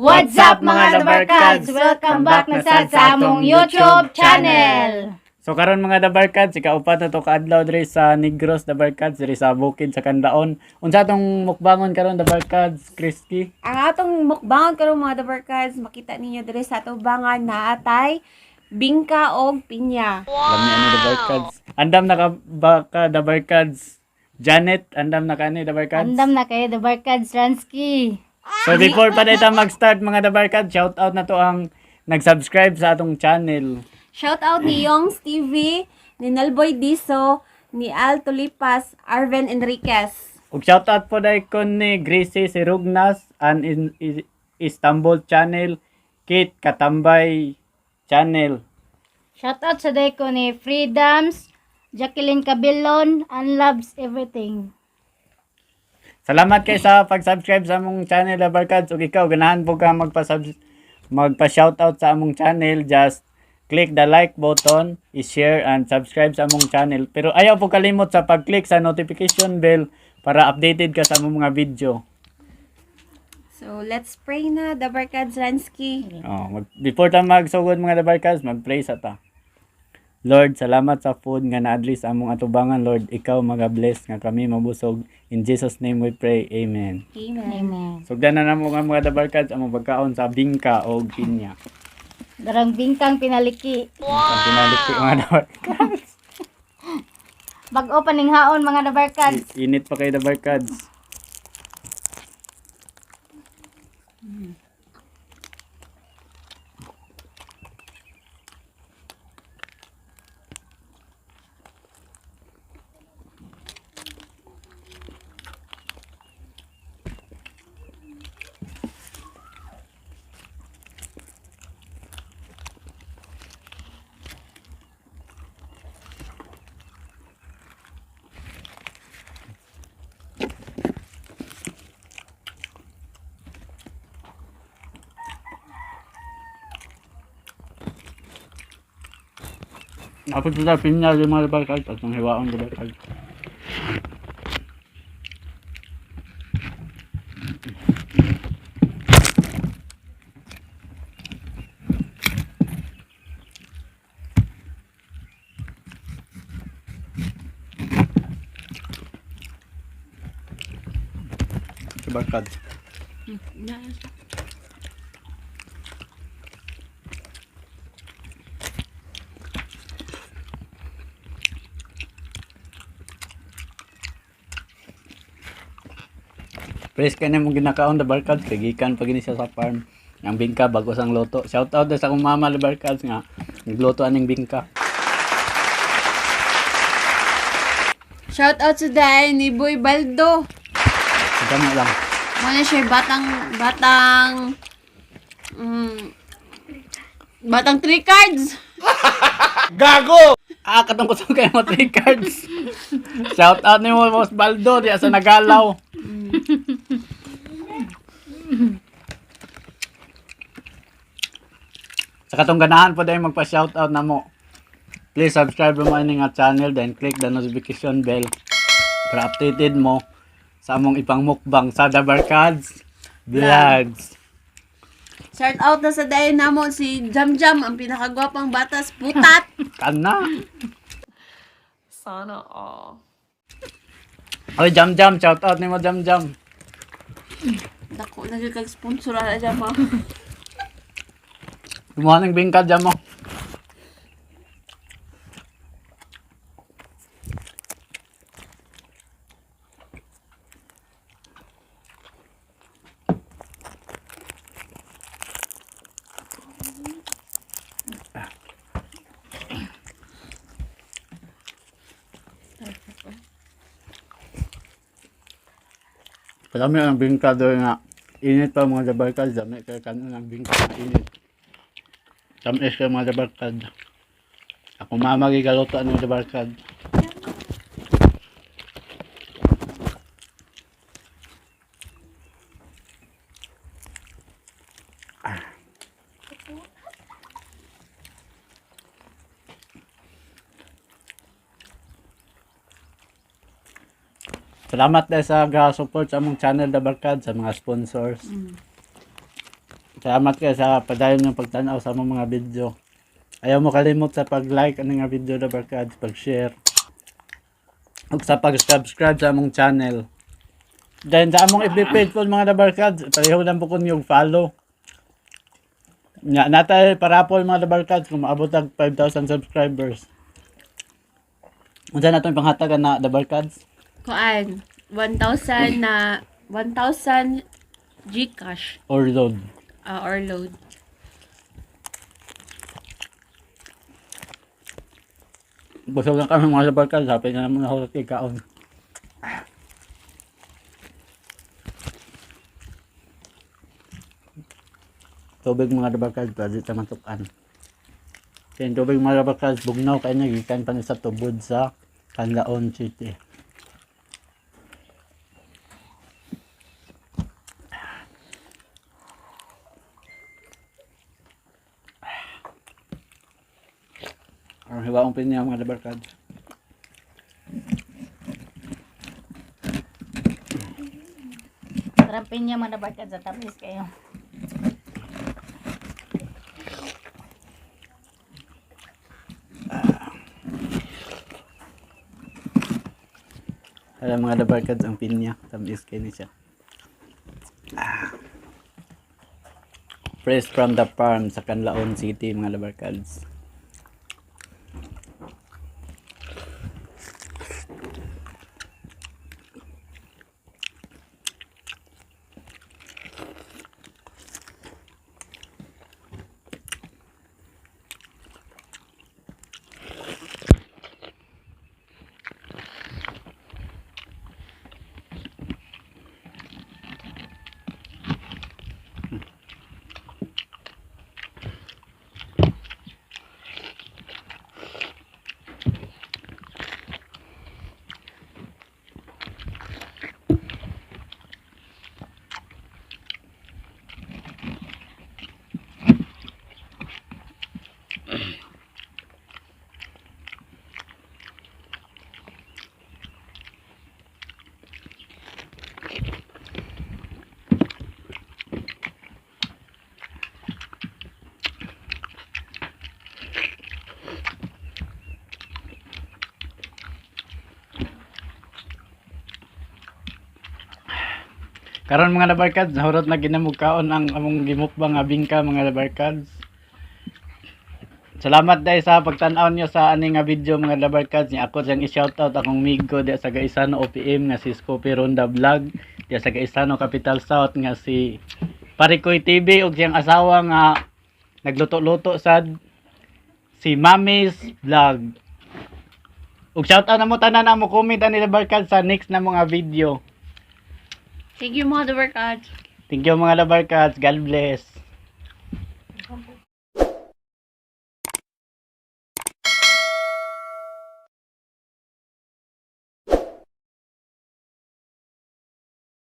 What's up mga Dabarkads? Welcome back na sad sa among YouTube channel. So karon mga Dabarkads, ikaupat na to kaadlaw diri sa Negros Dabarkads diri sa bukid sa Kandaon. Unsa tong mukbangon karon Dabarkads, Krisky? Ang atong mukbangon karon mga Dabarkads, makita ninyo diri sa tubangan na atay bingka og pinya. Alam niyo ano Dabarkads? Andam na ka baka Dabarkads. Janet, andam na ka ni Dabarkads? Andam na kayo, the Barkads Ransky. So before pa dito mag-start mga Dabarkads, shout out na to ang nag-subscribe sa atong channel. Shout out ni Yongs TV, ni Nalboy Diso, ni Al Tulipas, Arven Enriquez. Ug shout out po dai kon ni Gracie Sirugnas and Istanbul channel, Kate Katambay channel. Shoutout sa day ko ni Freedoms, Jacqueline Cabilon, and Loves Everything. Salamat kay sa pag-subscribe sa among channel Dabarkads. Ug ikaw ganahan po ka magpa-shoutout sa among channel, just click the like button, i-share and subscribe sa among channel. Pero ayaw po kalimot sa pag-click sa notification bell para updated ka sa among mga video. So, let's pray na, Dabarkads Ransky. Before ta magsugod mga Dabarkads, mag-pray sa ta. Lord, salamat sa food nga naadli sa among atubangan. Lord, ikaw mag-bless nga kami mabusog. In Jesus name we pray. Amen. Amen. Amen. Sugdan na namo nga mga Dabarkads among pagkaon sa bingka o pinya. Darang bingkang pinaliki. Ang pinaliki mga Dabarkads. Bag-o pa ning haon mga Dabarkads. Init pa kay Dabarkads. Apos sa pinya yung mga Dabarkads at ang hiwaong Dabarkads. Dabarkads. Press ka na mong ginakaon Dabarkads, kagikan pag ini siya sa farm. Ang bingka bago sang loto. Shout out sa akong mama Dabarkads nga nagluto aning bingka. Shout out sa day ni Boy Baldo. Damo lang. Muna siya batang 3 cards. Katong ko sa kayo mo 3 cards. Shout out ni mo Boss Baldo diya sa Nagalaw. Sa katong ganahan po dahil magpa-shoutout na mo. Please subscribe mo ini nga channel then click the notification bell para updated mo sa among ipang mukbang sa Dabarkads Vlogs. Shout out na sa day namo si Jamjam, ang pinakagwapang batas putat. Kana. Sana all. Oy Jam, shoutout ni mo Jam. Dako na gyud kag sponsor na dyan mo. Kumuha ng bingka Jam mo. Padami ang bingka doon nga init pa mga Dabarkads, dami kaya kanon ang bingka na init. Tamis kayo mga Dabarkads. Ako mamagi galuto ang mga Dabarkads. Salamat dahil sa support sa among channel Dabarkads, sa mga sponsors. Salamat kayo sa padayon ng pagtanaw sa among mga video. Ayaw mo kalimot sa pag-like ang nga video na barkads, pag-share. Ug sa pag-subscribe sa among channel. Then sa among FB page po mga dabarkads, pareho lang po ko yung follow. Natay parapol mga dabarkads kung maabot ang 5,000 subscribers. Unsa na itong panghatagan na dabarkads? Kuan, 1,000 na 1,000 GCash Or load. or load. Busog lang kami mga dabarkads, hapin na naman ako sa tikaon. Tubig mga dabarkads, pwede sa matukan. Kaya tubig mga dabarkads, bugnaw kaya nagikan pa na sa tubod sa Canlaon City. Ang hiwaong pinya mga dabarkads. Sarapin niya mga dabarkads sa tamis kayo. Alam mga dabarkads ang pinya, tamis kayo ni siya. Fresh from the farm sa Canlaon City mga dabarkads. Karon mga dabarkads, nahurot na ginamugkaon ang among gimukbang nga bingka mga dabarkads. Salamat dahil sa pagtan-aw nyo sa aning nga video mga dabarkads. Ni ako siyang i-shoutout akong migo di sa Gaisano OPM nga si Scoopy Ronda Vlog, di sa Gaisano Capital South nga si Parikoy TV ug siyang asawa nga nagluto-luto sad si Mamis Vlog. Ug shoutout na mo tanan na mo comment ani dabarkads sa next na mga video. Thank you mga dabarkads. Thank you mga dabarkads. God bless.